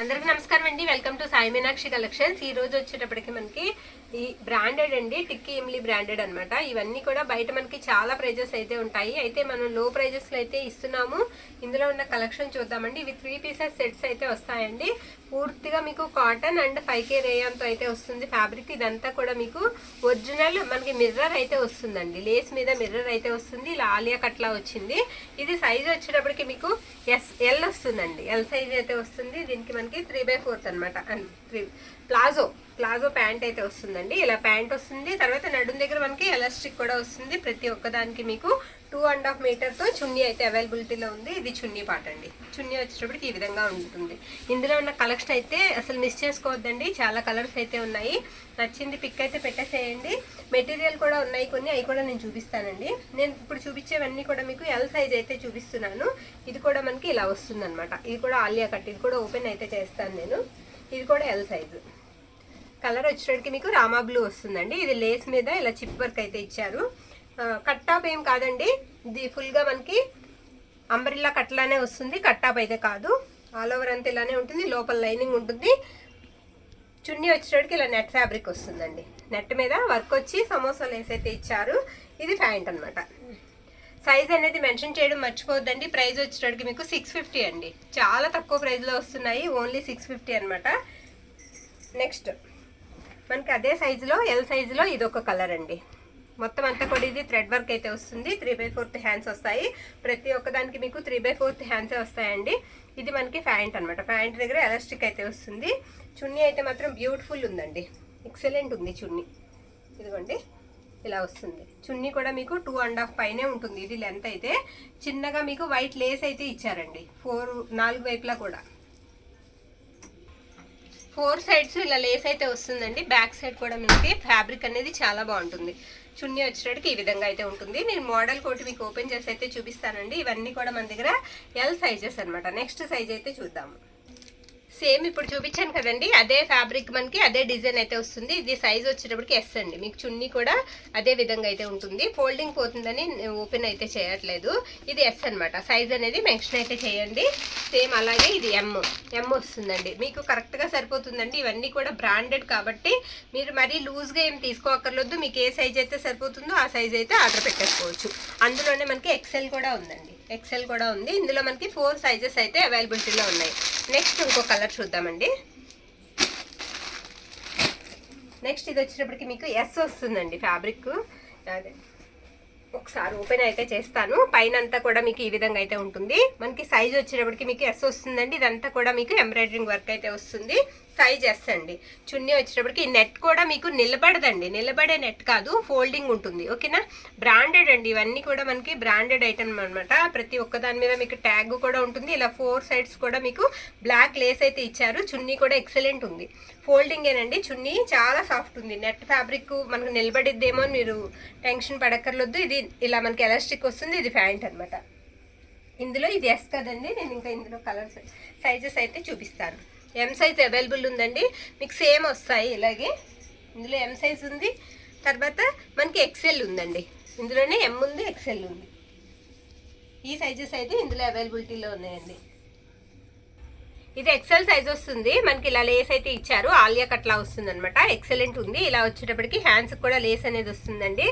అందరికీ నమస్కారం అండి. Welcome to Sai Meenakshi collections. ఈ రోజు వచ్చేటప్పటికి మనకి ఈ బ్రాండెడ్ అండి, టిక్కీ ఇమ్లీ బ్రాండెడ్ అనమాట. ఇవన్నీ కూడా బయట మనకి చాలా ప్రైజెస్ అయితే ఉంటాయి. అయితే మనం లో ప్రైజెస్ లో అయితే ఇస్తున్నాము. ఇందులో ఉన్న కలెక్షన్ చూద్దామండి. ఇవి 3 పీసెస్ సెట్స్ అయితే వస్తాయండి. పూర్తిగా మీకు కాటన్ అండ్ 5K రేయాన్తో అయితే వస్తుంది ఫ్యాబ్రిక్. ఇదంతా కూడా మీకు ఒరిజినల్ మనకి మిర్రర్ అయితే వస్తుందండి. లేస్ మీద మిర్రర్ అయితే వస్తుంది. ఇలా ఆలియా కట్లా వచ్చింది. ఇది సైజ్ వచ్చేటప్పటికి మీకు ఎల్ వస్తుందండి. ఎల్ సైజ్ అయితే వస్తుంది. దీనికి మనకి 3/4 అనమాట. ప్లాజో ప్యాంట్ అయితే వస్తుందండి. ఇలా ప్యాంట్ వస్తుంది. తర్వాత నడుం దగ్గర మనకి ఎలాస్టిక్ కూడా వస్తుంది. ప్రతి ఒక్కదానికి మీకు 2.5 మీటర్తో చున్నీ అయితే అవైలబిలిటీలో ఉంది. ఇది చున్నీ పార్ట్ అండి. చున్నీ వచ్చేటప్పటికి ఈ విధంగా ఉంటుంది. ఇందులో ఉన్న కలెక్షన్ అయితే అసలు మిస్ చేసుకోవద్దండి. చాలా కలర్స్ అయితే ఉన్నాయి. నచ్చింది పిక్ అయితే పెట్టేసేయండి. మెటీరియల్ కూడా ఉన్నాయి కొన్ని, అవి కూడా నేను చూపిస్తానండి. నేను ఇప్పుడు చూపించేవన్నీ కూడా మీకు ఎల్ సైజ్ అయితే చూపిస్తున్నాను. ఇది కూడా మనకి ఇలా వస్తుంది అనమాట. ఇది కూడా ఆలియా కట్. ఇది కూడా ఓపెన్ అయితే చేస్తాను నేను. ఇది కూడా ఎల్ సైజు. కలర్ వచ్చేటప్పటికి మీకు రామా బ్లూ వస్తుందండి. ఇది లేస్ మీద ఇలా చిప్ వర్క్ అయితే ఇచ్చారు. కట్ టాప్ ఏం కాదండి. ఇది ఫుల్గా మనకి అంబ్రిల్లా కట్లానే వస్తుంది. కట్ టాప్ అయితే కాదు. ఆల్ ఓవర్ అంతా ఇలానే ఉంటుంది. లోపల లైనింగ్ ఉంటుంది. చున్నీ వచ్చేటప్పటికి ఇలా నెట్ ఫ్యాబ్రిక్ వస్తుందండి. నెట్ మీద వర్క్ వచ్చి సమోసా లేస్ అయితే ఇచ్చారు. ఇది ప్యాంట్ అనమాట. సైజ్ అనేది మెన్షన్ చేయడం మర్చిపోవద్దండి. ప్రైస్ వచ్చేటప్పటికి మీకు 650 అండి. చాలా తక్కువ ప్రైస్లో వస్తున్నాయి. ఓన్లీ 650 అనమాట. నెక్స్ట్ మనకి అదే సైజులో ఎల్ సైజులో ఇది ఒక కలర్ అండి. మొత్తం అంతా కూడా ఇది థ్రెడ్ వర్క్ అయితే వస్తుంది. 3/4 హ్యాండ్స్ వస్తాయి. ప్రతి ఒక్కదానికి మీకు 3/4 హ్యాండ్సే వస్తాయండి. ఇది మనకి ప్యాంట్ అనమాట. ప్యాంట్ దగ్గర ఎలాస్టిక్ అయితే వస్తుంది. చున్నీ అయితే మాత్రం బ్యూటిఫుల్ ఉందండి. ఎక్సలెంట్ ఉంది చున్నీ. ఇదిగోండి ఇలా వస్తుంది. చున్నీ కూడా మీకు 2.5 పైనే ఉంటుంది. ఇది లెంత్ అయితే చిన్నగా మీకు వైట్ లేస్ అయితే ఇచ్చారండి. 4 వైపులా కూడా 4 సైడ్స్ ఇలా లేస్ అయితే వస్తుందండి. బ్యాక్ సైడ్ కూడా మనకి ఫ్యాబ్రిక్ అనేది చాలా బాగుంటుంది. చున్నీ వచ్చేటప్పటికి ఈ విధంగా అయితే ఉంటుంది. నేను మోడల్ కోటి మీకు ఓపెన్ చేసి అయితే చూపిస్తానండి. ఇవన్నీ కూడా మన దగ్గర ఎల్ సైజెస్ అనమాట. నెక్స్ట్ సైజ్ అయితే చూద్దాము. సేమ్ ఇప్పుడు చూపించాను కదండి, అదే ఫ్యాబ్రిక్ మనకి అదే డిజైన్ అయితే వస్తుంది. ఇది సైజ్ వచ్చేటప్పటికి ఎస్ అండి. మీకు చున్నీ కూడా అదే విధంగా అయితే ఉంటుంది. ఫోల్డింగ్ పోతుందని ఓపెన్ అయితే చేయట్లేదు. ఇది ఎస్ అనమాట. సైజ్ అనేది మెన్షన్ అయితే చేయండి. సేమ్ అలాగే ఇది ఎం వస్తుందండి. మీకు కరెక్ట్గా సరిపోతుందండి. ఇవన్నీ కూడా బ్రాండెడ్ కాబట్టి మీరు మరీ లూజ్గా ఏం తీసుకోక్కర్లేదు. మీకు ఏ సైజ్ అయితే సరిపోతుందో ఆ సైజ్ అయితే ఆర్డర్ పెట్టేసుకోవచ్చు. అందులోనే మనకి ఎక్సెల్ కూడా ఉందండి. ఎక్సెల్ కూడా ఉంది. ఇందులో మనకి 4 సైజెస్ అయితే అవైలబిలిటీలో ఉన్నాయి. నెక్స్ట్ ఇంకో కలర్ చూద్దామండి. నెక్స్ట్ ఇది వచ్చేటప్పటికి మీకు ఎస్ వస్తుందండి ఫ్యాబ్రిక్. అదే ఒకసారి ఓపెన్ అయితే చేస్తాను. పైన అంతా కూడా మీకు ఈ విధంగా అయితే ఉంటుంది. మనకి సైజ్ వచ్చేటప్పటికి మీకు ఎస్ వస్తుందండి. ఇదంతా కూడా మీకు ఎంబ్రాయిడరింగ్ వర్క్ అయితే వస్తుంది. సైజ్ ఎస్ అండి. చున్నీ వచ్చేటప్పటికి నెట్ కూడా మీకు నిలబడదండి. నిలబడే నెట్ కాదు, ఫోల్డింగ్ ఉంటుంది. ఓకేనా. బ్రాండెడ్ అండి. ఇవన్నీ కూడా మనకి బ్రాండెడ్ ఐటమ్ అనమాట. ప్రతి ఒక్క దాని మీద మీకు ట్యాగ్ కూడా ఉంటుంది. ఇలా 4 సైడ్స్ కూడా మీకు బ్లాక్ లేస్ అయితే ఇచ్చారు. చున్నీ కూడా ఎక్సలెంట్ ఉంది. ఫోల్డింగ్ ఏనండి. చున్నీ చాలా సాఫ్ట్ ఉంది. నెట్ ఫ్యాబ్రిక్ మనకు నిలబడిద్దేమో అని మీరు టెన్షన్ పడక్కర్లేదు. ఇది ఇలా మనకి ఎలాస్టిక్ వస్తుంది. ఇది ప్యాంట్ అనమాట. ఇందులో ఇది ఎస్ కదండి. నేను ఇంకా ఇందులో కలర్స్ సైజెస్ అయితే చూపిస్తాను. ఎం సైజ్ అవైలబుల్ ఉందండి. మీకు సేమ్ వస్తాయి ఇలాగే. ఇందులో ఎం సైజ్ ఉంది. తర్వాత మనకి ఎక్సెల్ ఉందండి. ఇందులోనే ఎం ఉంది, ఎక్సెల్ ఉంది. ఈ సైజెస్ అయితే ఇందులో అవైలబిలిటీలో ఉన్నాయండి. ఇది ఎక్సెల్ సైజ్ వస్తుంది. మనకి ఇలా లేస్ అయితే ఇచ్చారు. ఆలియా కట్లా వస్తుంది అనమాట. ఎక్సలెంట్ ఉంది. ఇలా వచ్చేటప్పటికి హ్యాండ్స్ కూడా లేస్ అనేది వస్తుందండి.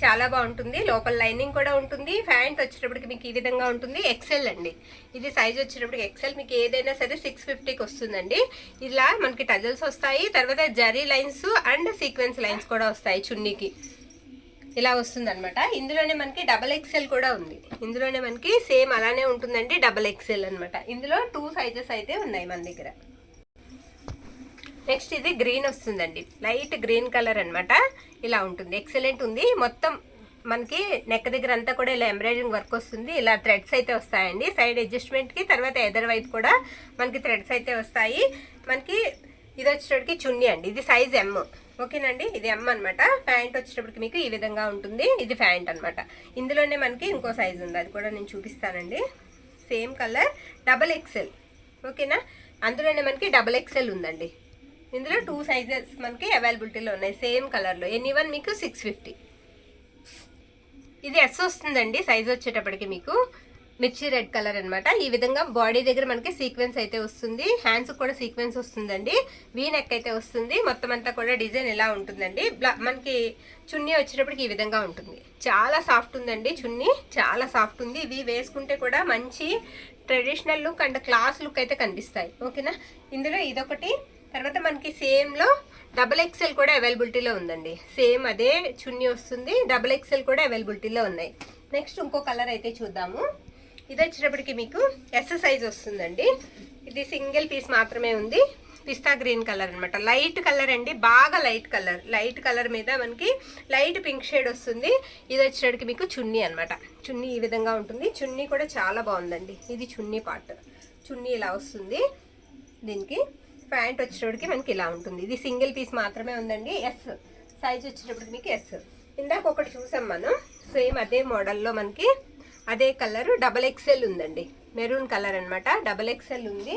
చాలా బాగుంటుంది. లోపల లైనింగ్ కూడా ఉంటుంది. ప్యాంట్ వచ్చేటప్పటికి మీకు ఈ విధంగా ఉంటుంది. ఎక్సెల్ అండి. ఇది సైజ్ వచ్చేటప్పటికి ఎక్సెల్. మీకు ఏదైనా సరే 650కి వస్తుందండి. ఇలా మనకి టజల్స్ వస్తాయి. తర్వాత zari lines and sequence lines కూడా వస్తాయి చున్నీకి. ఇలా వస్తుంది అనమాట. ఇందులోనే మనకి డబల్ ఎక్సెల్ కూడా ఉంది. ఇందులోనే మనకి సేమ్ అలానే ఉంటుందండి. డబల్ ఎక్సెల్ అనమాట. ఇందులో 2 సైజెస్ అయితే ఉన్నాయి మన దగ్గర. నెక్స్ట్ ఇది గ్రీన్ వస్తుందండి. లైట్ గ్రీన్ కలర్ అనమాట. ఇలా ఉంటుంది. ఎక్సలెంట్ ఉంది. మొత్తం మనకి నెక్ దగ్గర అంతా కూడా ఇలా ఎంబ్రాయిడరింగ్ వర్క్ వస్తుంది. ఇలా థ్రెడ్స్ అయితే వస్తాయండి సైడ్ అడ్జస్ట్మెంట్కి. తర్వాత ఎదర్ వైపు కూడా మనకి థ్రెడ్స్ అయితే వస్తాయి. మనకి ఇది వచ్చేటప్పటికి చున్నీ అండి. ఇది సైజ్ ఎం. ఓకేనండి. ఇది ఎం అనమాట. ప్యాంట్ వచ్చేటప్పటికి మీకు ఈ విధంగా ఉంటుంది. ఇది ప్యాంట్ అనమాట. ఇందులోనే మనకి ఇంకో సైజ్ ఉంది. అది కూడా నేను చూపిస్తానండి. Same colour double Excel. ఓకేనా. అందులోనే మనకి డబల్ ఎక్సెల్ ఉందండి. ఇందులో 2 సైజెస్ మనకి అవైలబిలిటీలో ఉన్నాయి. సేమ్ కలర్లో. ఎనీవన్ మీకు 650. ఇది ఎస్ వస్తుందండి. సైజ్ వచ్చేటప్పటికి మీకు మిర్చి రెడ్ కలర్ అనమాట. ఈ విధంగా బాడీ దగ్గర మనకి సీక్వెన్స్ అయితే వస్తుంది, హ్యాండ్స్ కూడా సీక్వెన్స్ వస్తుందండి, వీ నెక్ అయితే వస్తుంది. మొత్తం అంతా కూడా డిజైన్ ఇలా ఉంటుందండి. మనకి చున్నీ వచ్చేటప్పటికి ఈ విధంగా ఉంటుంది. చాలా సాఫ్ట్ ఉందండి చున్నీ, చాలా సాఫ్ట్ ఉంది. ఇవి వేసుకుంటే కూడా మంచి traditional look and class look అయితే కనిపిస్తాయి. ఓకేనా, ఇందులో ఇదొకటి. తర్వాత మనకి సేమ్లో XXL కూడా అవైలబిలిటీలో ఉందండి. సేమ్ అదే చున్నీ వస్తుంది, XXL కూడా అవైలబిలిటీలో ఉన్నాయి. నెక్స్ట్ ఇంకో కలర్ అయితే చూద్దాము. ఇది వచ్చేటప్పటికి మీకు S సైజ్ వస్తుందండి. ఇది సింగిల్ పీస్ మాత్రమే ఉంది. పిస్తా గ్రీన్ కలర్ అనమాట, లైట్ కలర్ అండి, బాగా లైట్ కలర్ మీద మనకి లైట్ పింక్ షేడ్ వస్తుంది. ఇది వచ్చేటప్పటికి మీకు చున్నీ అనమాట. చున్నీ ఈ విధంగా ఉంటుంది. చున్నీ కూడా చాలా బాగుందండి. ఇది చున్నీ పార్ట్, చున్నీ ఇలా వస్తుంది. దీనికి ప్యాంట్ వచ్చేటప్పటికి మనకి ఇలా ఉంటుంది. ఇది సింగిల్ పీస్ మాత్రమే ఉందండి. ఎస్ సైజ్ వచ్చేటప్పటికి మీకు ఎస్. ఇందాక ఒకటి చూసాం మనం, సేమ్ అదే మోడల్లో మనకి అదే కలర్ XXL ఉందండి, మెరూన్ కలర్ అనమాట. XXL ఉంది.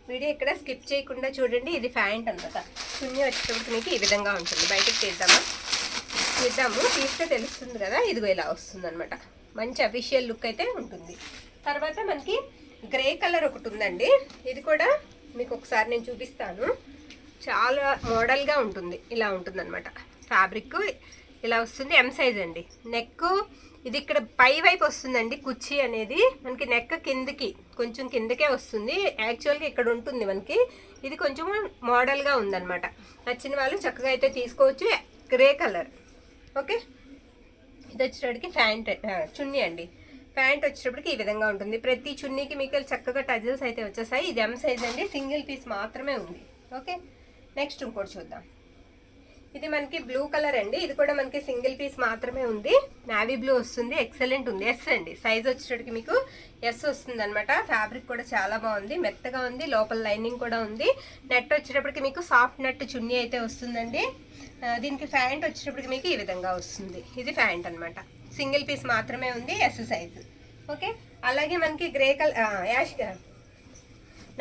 వీడియో ఇక్కడ స్కిప్ చేయకుండా చూడండి. ఇది ప్యాంట్ అనమాట. చున్నీ వచ్చేటప్పటికి మీకు ఈ విధంగా ఉంటుంది. బయటకు తీద్దాము, తీస్తే తెలుస్తుంది కదా. ఇదిగో ఇలా వస్తుంది అనమాట. మంచి అఫీషియల్ లుక్ అయితే ఉంటుంది. తర్వాత మనకి గ్రే కలర్ ఒకటి ఉందండి. ఇది కూడా మీకు ఒకసారి నేను చూపిస్తాను. చాలా మోడల్గా ఉంటుంది. ఇలా ఉంటుంది అనమాట. ఫ్యాబ్రిక్ ఇలా వస్తుంది. M సైజ్ అండి. నెక్ ఇది ఇక్కడ పై వైపు వస్తుందండి. కుర్చీ అనేది మనకి నెక్ కిందకి కొంచెం కిందకే వస్తుంది. యాక్చువల్గా ఇక్కడ ఉంటుంది మనకి. ఇది కొంచెం మోడల్గా ఉందన్నమాట. నచ్చిన వాళ్ళు చక్కగా అయితే తీసుకోవచ్చు. Grey colour. ఓకే, ఇది వచ్చేటప్పటికి ప్యాంట్ చున్నీ అండి. ప్యాంట్ వచ్చేటప్పటికి ఈ విధంగా ఉంటుంది. ప్రతి చున్నీకి మీకు చక్కగా టజల్స్ అయితే వచ్చేసాయి. ఇది M సైజ్ అండి, సింగిల్ పీస్ మాత్రమే ఉంది. ఓకే, నెక్స్ట్ ఇంకోటి చూద్దాం. ఇది మనకి బ్లూ కలర్ అండి. ఇది కూడా మనకి సింగిల్ పీస్ మాత్రమే ఉంది. నావీ బ్లూ వస్తుంది. ఎక్సలెంట్ ఉంది. ఎస్ అండి, సైజ్ వచ్చేటప్పటికి మీకు ఎస్ వస్తుంది అనమాట. ఫ్యాబ్రిక్ కూడా చాలా బాగుంది, మెత్తగా ఉంది. లోపల లైనింగ్ కూడా ఉంది. నెట్ వచ్చేటప్పటికి మీకు సాఫ్ట్ నెట్ చున్నీ అయితే వస్తుందండి. దీనికి ప్యాంట్ వచ్చేటప్పటికి మీకు ఈ విధంగా వస్తుంది. ఇది ప్యాంట్ అనమాట. సింగిల్ పీస్ మాత్రమే ఉంది. Yes size. ఓకే, అలాగే మనకి గ్రే కలర్ యాష్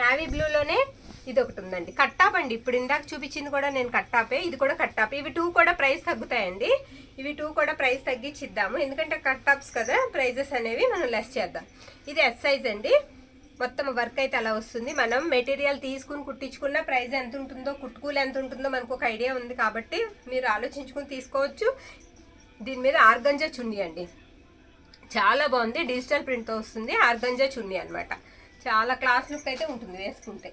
నావీ బ్లూలోనే ఇది ఒకటి ఉందండి. కట్టాప్ అండి. ఇప్పుడు ఇందాక చూపించింది కూడా నేను కట్టాపే, ఇది కూడా కట్టాప్. ఇవి 2 కూడా ప్రైస్ తగ్గుతాయండి. ఇవి 2 కూడా ప్రైస్ తగ్గించిద్దాము, ఎందుకంటే కట్టాప్స్ కదా, ప్రైజెస్ అనేవి మనం లెస్ చేద్దాం. ఇది ఎస్ సైజ్ అండి. మొత్తం వర్క్ అయితే అలా వస్తుంది. మనం మెటీరియల్ తీసుకుని కుట్టించుకున్న ప్రైస్ ఎంత ఉంటుందో, కుట్టుకూలు ఎంత ఉంటుందో మనకు ఒక ఐడియా ఉంది కాబట్టి మీరు ఆలోచించుకుని తీసుకోవచ్చు. దీని మీద ఆర్గంజా చున్నీ అండి, చాలా బాగుంది. డిజిటల్ ప్రింట్తో వస్తుంది. ఆర్గంజా చున్నీ అనమాట. చాలా క్లాస్ లుక్ అయితే ఉంటుంది వేసుకుంటే.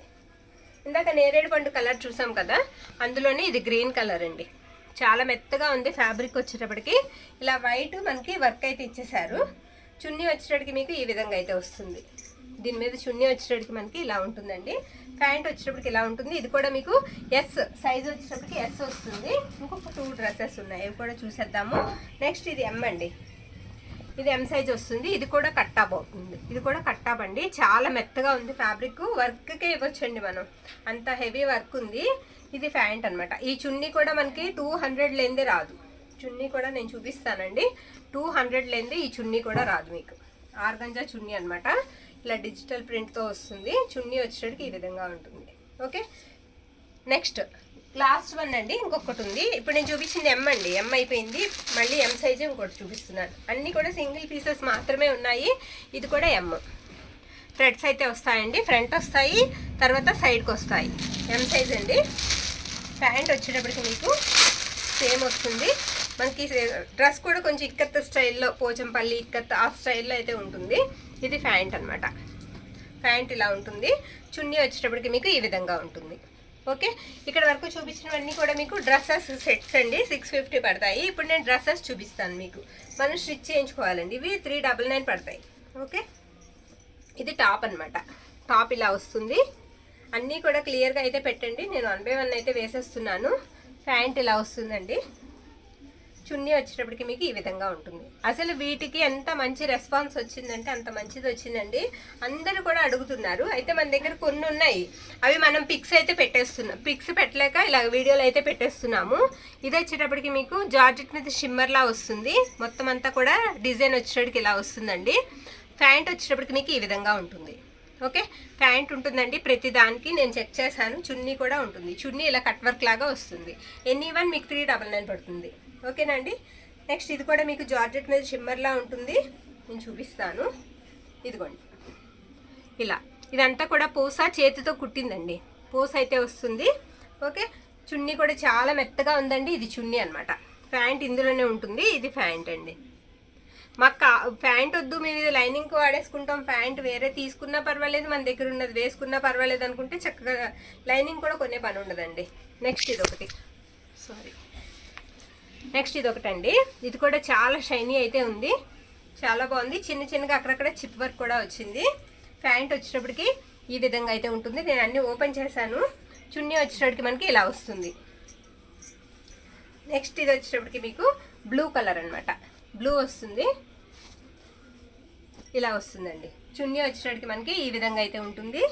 ఇందాక నేరేడు పండు కలర్ చూసాం కదా, అందులోనే ఇది గ్రీన్ కలర్ అండి. చాలా మెత్తగా ఉంది ఫ్యాబ్రిక్. వచ్చేటప్పటికి ఇలా వైట్ మనకి వర్క్ అయితే ఇచ్చేసారు. చున్నీ వచ్చేటప్పటికి మీకు ఈ విధంగా అయితే వస్తుంది. దీని మీద చున్నీ వచ్చేటప్పటికి మనకి ఇలా ఉంటుందండి. ప్యాంట్ వచ్చేటప్పటికి ఇలా ఉంటుంది. ఇది కూడా మీకు ఎస్ సైజ్ వచ్చేటప్పటికి ఎస్ వస్తుంది. ఇంకొక 2 డ్రెస్సెస్ ఉన్నాయి, అవి కూడా చూసేద్దాము. నెక్స్ట్ ఇది M అండి. ఇది M సైజ్ వస్తుంది. ఇది కూడా కట్టాప్ అవుతుంది. ఇది కూడా కట్టాప్ అండి. చాలా మెత్తగా ఉంది ఫ్యాబ్రిక్. వర్క్కే ఇవ్వచ్చండి మనం, అంత హెవీ వర్క్ ఉంది. ఇది ప్యాంట్ అనమాట. ఈ చున్నీ కూడా మనకి 200 లేనిదే రాదు. చున్నీ కూడా నేను చూపిస్తానండి. 200 లేనిదే ఈ చున్నీ కూడా రాదు మీకు. ఆర్గంజా చున్నీ అనమాట. ఇలా డిజిటల్ ప్రింట్తో వస్తుంది. చున్నీ వచ్చేటికి ఈ విధంగా ఉంటుంది. ఓకే, నెక్స్ట్ లాస్ట్ వన్ అండి. ఇంకొకటి ఉంది. ఇప్పుడు నేను చూపించింది M అండి. M అయిపోయింది. మళ్ళీ M సైజే ఇంకోటి చూపిస్తున్నాను. అన్నీ కూడా సింగిల్ పీసెస్ మాత్రమే ఉన్నాయి. ఇది కూడా M. థ్రెడ్స్ అయితే వస్తాయండి. ఫ్రంట్ వస్తాయి, తర్వాత సైడ్కి వస్తాయి. M సైజ్ అండి. ప్యాంట్ వచ్చేటప్పటికి మీకు సేమ్ వస్తుంది. మనకి డ్రెస్ కూడా కొంచెం ఇక్కత్ స్టైల్లో, పోచంపల్లి ఇక్కత్ ఆ స్టైల్లో అయితే ఉంటుంది. ఇది ప్యాంట్ అనమాట. ప్యాంట్ ఇలా ఉంటుంది. చున్నీ వచ్చేటప్పటికి మీకు ఈ విధంగా ఉంటుంది. ఓకే, ఇక్కడ వరకు చూపించినవన్నీ కూడా మీకు డ్రెస్సెస్ సెట్స్ అండి. 650 పడతాయి. ఇప్పుడు నేను డ్రెస్సెస్ చూపిస్తాను మీకు. మనం స్టిచ్ చేయించుకోవాలండి. ఇవి 399 పడతాయి. ఓకే, ఇది టాప్ అనమాట. టాప్ ఇలా వస్తుంది. అన్నీ కూడా క్లియర్గా అయితే పెట్టండి. నేను 1 by 1 అయితే వేసేస్తున్నాను. ప్యాంట్ ఇలా వస్తుందండి. చున్నీ వచ్చేటప్పటికి మీకు ఈ విధంగా ఉంటుంది. అసలు వీటికి ఎంత మంచి రెస్పాన్స్ వచ్చిందంటే అంత మంచిది వచ్చిందండి. అందరూ కూడా అడుగుతున్నారు. అయితే మన దగ్గర కొన్ని ఉన్నాయి, అవి మనం పిక్స్ అయితే పెట్టేస్తున్నాం. పిక్స్ పెట్టలేక ఇలా వీడియోలు అయితే పెట్టేస్తున్నాము. ఇది వచ్చేటప్పటికి మీకు జార్జెట్ మీద షిమ్మర్లా వస్తుంది. మొత్తం అంతా కూడా డిజైన్ వచ్చేటప్పటికి ఇలా వస్తుందండి. ప్యాంట్ వచ్చేటప్పటికి మీకు ఈ విధంగా ఉంటుంది. ఓకే, ప్యాంట్ ఉంటుందండి ప్రతి దానికి. నేను చెక్ చేశాను. చున్నీ కూడా ఉంటుంది. చున్నీ ఇలా కట్ వర్క్ లాగా వస్తుంది. ఎనీవన్ మీకు 399 పడుతుంది. ఓకేనా అండి. నెక్స్ట్ ఇది కూడా మీకు జార్జెట్ మీద షిమ్మర్లా ఉంటుంది. నేను చూపిస్తాను. ఇదిగోండి ఇలా, ఇదంతా కూడా పూస చేతితో కుట్టిందండి, పూస అయితే వస్తుంది. ఓకే, చున్నీ కూడా చాలా మెత్తగా ఉందండి. ఇది చున్నీ అనమాట, ప్యాంట్ ఇందులోనే ఉంటుంది. ఇది ప్యాంట్ అండి. మాకు ప్యాంట్ వద్దు, మేము ఇది లైనింగ్కి వాడేసుకుంటాం, ప్యాంట్ వేరే తీసుకున్నా పర్వాలేదు, మన దగ్గర ఉన్నది వేసుకున్నా పర్వాలేదు అనుకుంటే చక్కగా లైనింగ్ కూడా కొనే పని ఉండదండి. నెక్స్ట్ ఇది ఒకటండి. ఇది కూడా చాలా షైనీ అయితే ఉంది, చాలా బాగుంది. చిన్న చిన్నగా అక్కడక్కడ చిప్ వర్క్ కూడా వచ్చింది. ప్యాంట్ వచ్చేటప్పటికి ఈ విధంగా అయితే ఉంటుంది. నేను అన్నీ ఓపెన్ చేశాను. చున్నీ వచ్చేటప్పటికి మనకి ఇలా వస్తుంది. నెక్స్ట్ ఇది వచ్చేటప్పటికి మీకు బ్లూ కలర్ అనమాట, బ్లూ వస్తుంది, ఇలా వస్తుందండి. చున్నీ వచ్చేటప్పటికి మనకి ఈ విధంగా అయితే ఉంటుంది.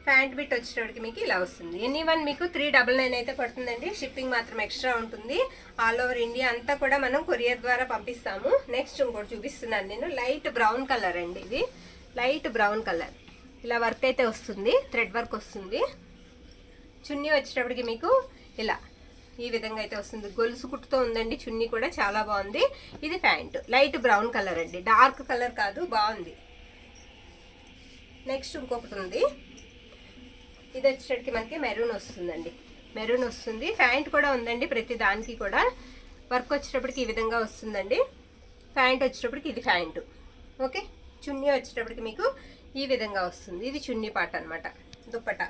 ప్యాంట్ బిట్ వచ్చేటప్పటికి మీకు ఇలా వస్తుంది. ఎనీవన్ మీకు 399 అయితే పడుతుందండి. షిప్పింగ్ మాత్రం ఎక్స్ట్రా ఉంటుంది. ఆల్ ఓవర్ ఇండియా అంతా కూడా మనం కొరియర్ ద్వారా పంపిస్తాము. నెక్స్ట్ ఇంకోటి చూపిస్తున్నాను నేను. లైట్ బ్రౌన్ కలర్ అండి, ఇది లైట్ బ్రౌన్ కలర్. ఇలా వర్క్ అయితే వస్తుంది, థ్రెడ్ వర్క్ వస్తుంది. చున్నీ వచ్చేటప్పటికి మీకు ఇలా ఈ విధంగా అయితే వస్తుంది. గొలుసు కుట్టుతో ఉందండి చున్నీ కూడా, చాలా బాగుంది. ఇది ప్యాంట్ లైట్ బ్రౌన్ కలర్ అండి, డార్క్ కలర్ కాదు, బాగుంది. నెక్స్ట్ ఇంకొకటి ఉంది. ఇది వచ్చేటప్పటికి మనకి మెరూన్ వస్తుందండి, మెరూన్ వస్తుంది. ప్యాంట్ కూడా ఉందండి, ప్రతి దానికి కూడా వర్క్ వచ్చేటప్పటికి ఈ విధంగా వస్తుందండి. ప్యాంట్ వచ్చేటప్పటికి ఇది ప్యాంటు. ఓకే, చున్నీ వచ్చేటప్పటికి మీకు ఈ విధంగా వస్తుంది. ఇది చున్నీ పార్ట్ అనమాట, దుప్పటా.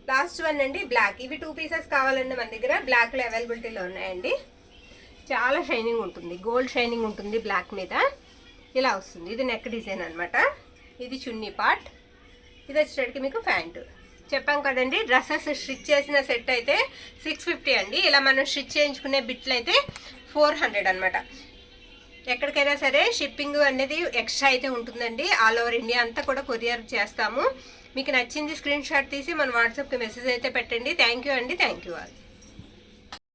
లాస్ట్ వన్ అండి బ్లాక్. ఇవి 2 పీసెస్ కావాలండి మన దగ్గర, బ్లాక్లో అవైలబిలిటీలో ఉన్నాయండి. చాలా షైనింగ్ ఉంటుంది, గోల్డ్ షైనింగ్ ఉంటుంది బ్లాక్ మీద. ఇలా వస్తుంది. ఇది నెక్ డిజైన్ అనమాట. ఇది చున్నీ పార్ట్. ఇది వచ్చేటప్పటికి మీకు ప్యాంటు. చెప్పాం కదండి, డ్రెస్సెస్ స్టిచ్ చేసిన సెట్ అయితే 650 అండి. ఇలా మనం స్టిచ్ చేయించుకునే బిట్లు అయితే 400 అనమాట. ఎక్కడికైనా సరే షిప్పింగ్ అనేది ఎక్స్ట్రా అయితే ఉంటుందండి. ఆల్ ఓవర్ ఇండియా అంతా కూడా కొరియర్ చేస్తాము. మీకు నచ్చింది స్క్రీన్ షాట్ తీసి మన వాట్సాప్కి మెసేజ్ అయితే పెట్టండి. థ్యాంక్ యూ అండి, థ్యాంక్ యూ ఆల్.